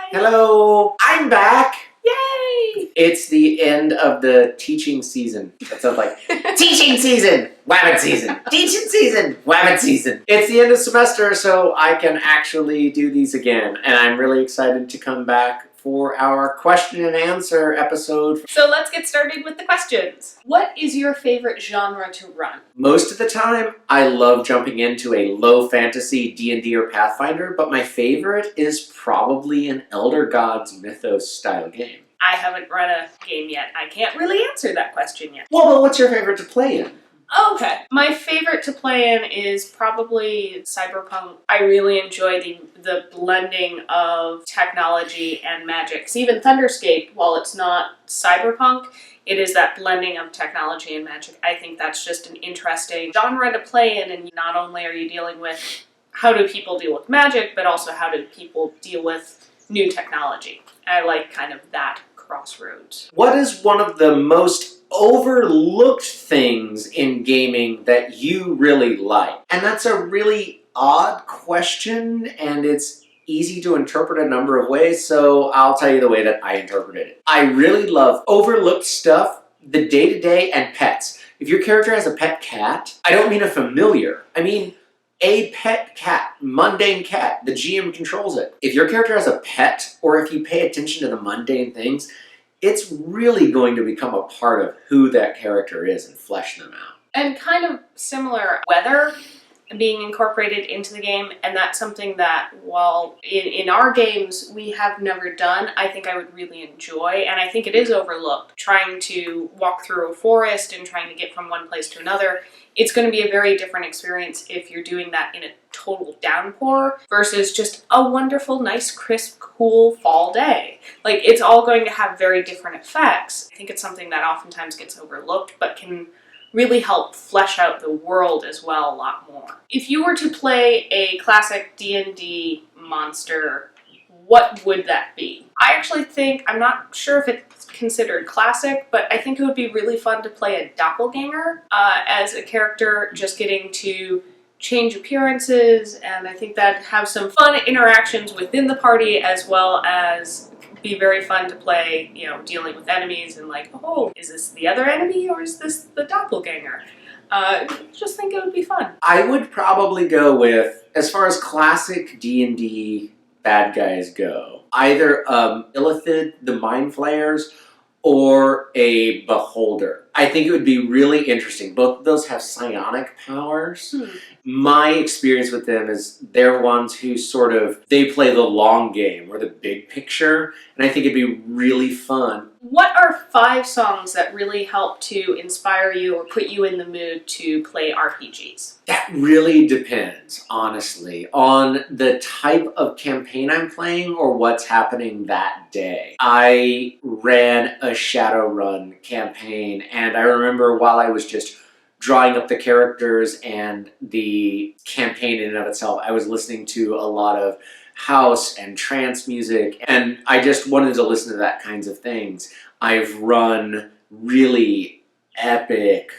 Hello, I'm back. Yay! It's the end of the teaching season. That sounds like teaching season, wabbit season, teaching season, wabbit season. It's the end of semester, so I can actually do these again. And I'm really excited to come back for our question and answer episode. So let's get started with the questions. What is your favorite genre to run? Most of the time, I love jumping into a low fantasy D&D or Pathfinder, but my favorite is probably an Elder Gods Mythos style game. I haven't run a game yet. I can't really answer that question yet. Well, but what's your favorite to play in? Okay. My favorite to play in is probably Cyberpunk. I really enjoy the blending of technology and magic. So even Thunderscape, while it's not Cyberpunk, it is that blending of technology and magic. I think that's just an interesting genre to play in, and not only are you dealing with how do people deal with magic, but also how do people deal with new technology. I like kind of that crossroads. What is one of the most overlooked things in gaming that you really like? And that's a really odd question, and it's easy to interpret a number of ways, so I'll tell you the way that I interpreted it. I really love overlooked stuff, the day-to-day, and pets. If your character has a pet cat, I don't mean a familiar, I mean a pet cat, mundane cat. The GM controls it. If your character has a pet, or if you pay attention to the mundane things, it's really going to become a part of who that character is and flesh them out. And kind of similar, weather being incorporated into the game, and that's something that, while in our games we have never done, I think I would really enjoy, and I think it is overlooked. Trying to walk through a forest and trying to get from one place to another, it's going to be a very different experience if you're doing that in a total downpour versus just a wonderful, nice, crisp, cool fall day. Like, it's all going to have very different effects. I think it's something that oftentimes gets overlooked, but can really help flesh out the world as well a lot more. If you were to play a classic D&D monster, what would that be? I actually think, I'm not sure if it's considered classic, but I think it would be really fun to play a doppelganger as a character, just getting to change appearances, and I think that have some fun interactions within the party, as well as be very fun to play, dealing with enemies and like, oh, is this the other enemy or is this the doppelganger? Just think it would be fun. I would probably go with, as far as classic D&D bad guys go, either Illithid, the Mind Flayers, or a Beholder. I think it would be really interesting. Both of those have psionic powers. My experience with them is they're ones who they play the long game or the big picture, and I think it'd be really fun. What are 5 songs that really help to inspire you or put you in the mood to play RPGs? That really depends, honestly, on the type of campaign I'm playing or what's happening that day. I ran a Shadowrun campaign, and I remember while I was just drawing up the characters and the campaign in and of itself, I was listening to a lot of house and trance music, and I just wanted to listen to that kinds of things. I've run really epic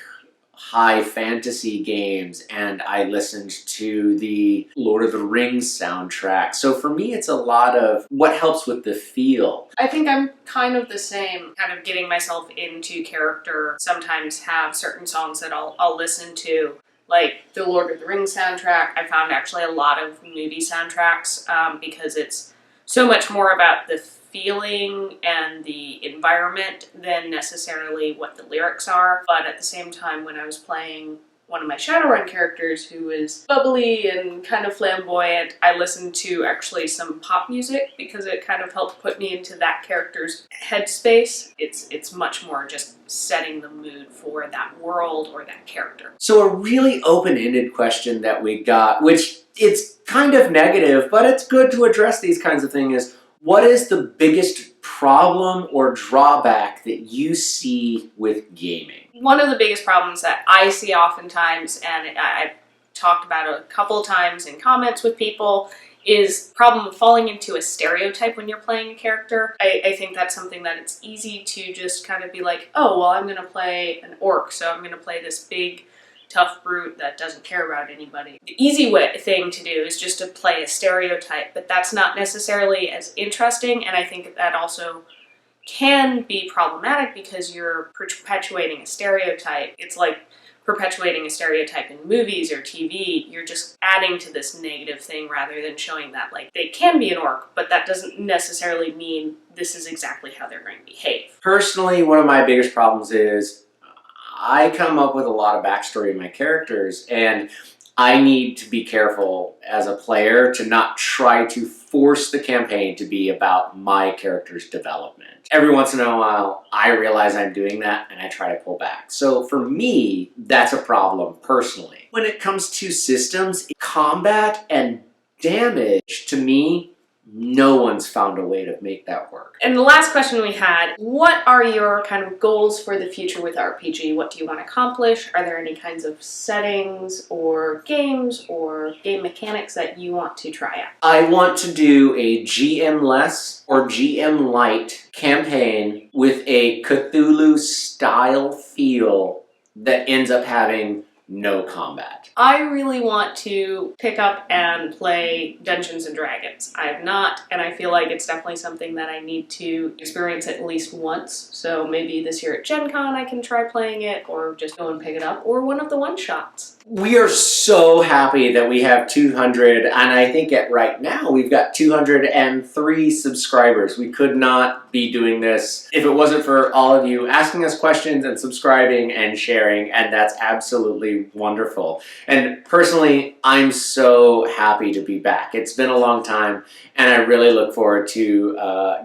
high fantasy games, and I listened to the Lord of the Rings soundtrack. So for me, it's a lot of what helps with the feel. I think I'm kind of the same, kind of getting myself into character. Sometimes have certain songs that I'll listen to, like the Lord of the Rings soundtrack. I found actually a lot of moody soundtracks because it's so much more about the feeling and the environment than necessarily what the lyrics are. But at the same time, when I was playing one of my Shadowrun characters who is bubbly and kind of flamboyant, I listened to actually some pop music because it kind of helped put me into that character's headspace. It's much more just setting the mood for that world or that character. So a really open-ended question that we got, which it's kind of negative, but it's good to address these kinds of things, is what is the biggest problem or drawback that you see with gaming? One of the biggest problems that I see oftentimes, and I've talked about a couple times in comments with people, is problem of falling into a stereotype when you're playing a character. I think that's something that it's easy to just kind of be like, oh, well, I'm going to play an orc, so I'm going to play this big tough brute that doesn't care about anybody. The easy thing to do is just to play a stereotype, but that's not necessarily as interesting, and I think that also can be problematic because you're perpetuating a stereotype. It's like perpetuating a stereotype in movies or TV. You're just adding to this negative thing rather than showing that, like, they can be an orc, but that doesn't necessarily mean this is exactly how they're going to behave. Personally, one of my biggest problems is I come up with a lot of backstory in my characters, and I need to be careful as a player to not try to force the campaign to be about my character's development. Every once in a while, I realize I'm doing that and I try to pull back. So for me, that's a problem personally. When it comes to systems, combat and damage, to me, no one's found a way to make that work. And the last question we had, what are your kind of goals for the future with RPG? What do you want to accomplish? Are there any kinds of settings or games or game mechanics that you want to try out? I want to do a GM-less or GM-light campaign with a Cthulhu-style feel that ends up having no combat. I really want to pick up and play Dungeons and Dragons. I have not, and I feel like it's definitely something that I need to experience at least once. So maybe this year at Gen Con I can try playing it, or just go and pick it up, or one of the one-shots. We are so happy that we have 200, and I think right now we've got 203 subscribers. We could not be doing this if it wasn't for all of you asking us questions and subscribing and sharing, and that's absolutely wonderful. And personally, I'm so happy to be back. It's been a long time, and I really look forward to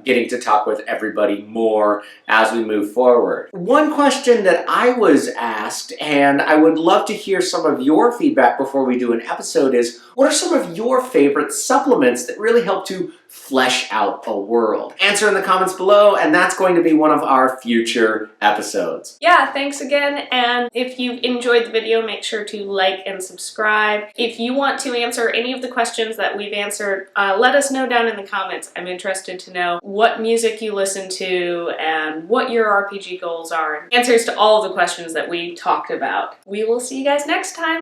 getting to talk with everybody more as we move forward. One question that I was asked, and I would love to hear some of your feedback before we do an episode, is what are some of your favorite supplements that really help to flesh out a world? Answer in the comments below, and that's going to be one of our future episodes. Yeah, thanks again, and if you enjoyed the video, make sure to like and subscribe. If you want to answer any of the questions that we've answered, let us know down in the comments. I'm interested to know what music you listen to and what your RPG goals are, and answers to all of the questions that we talked about. We will see you guys next time.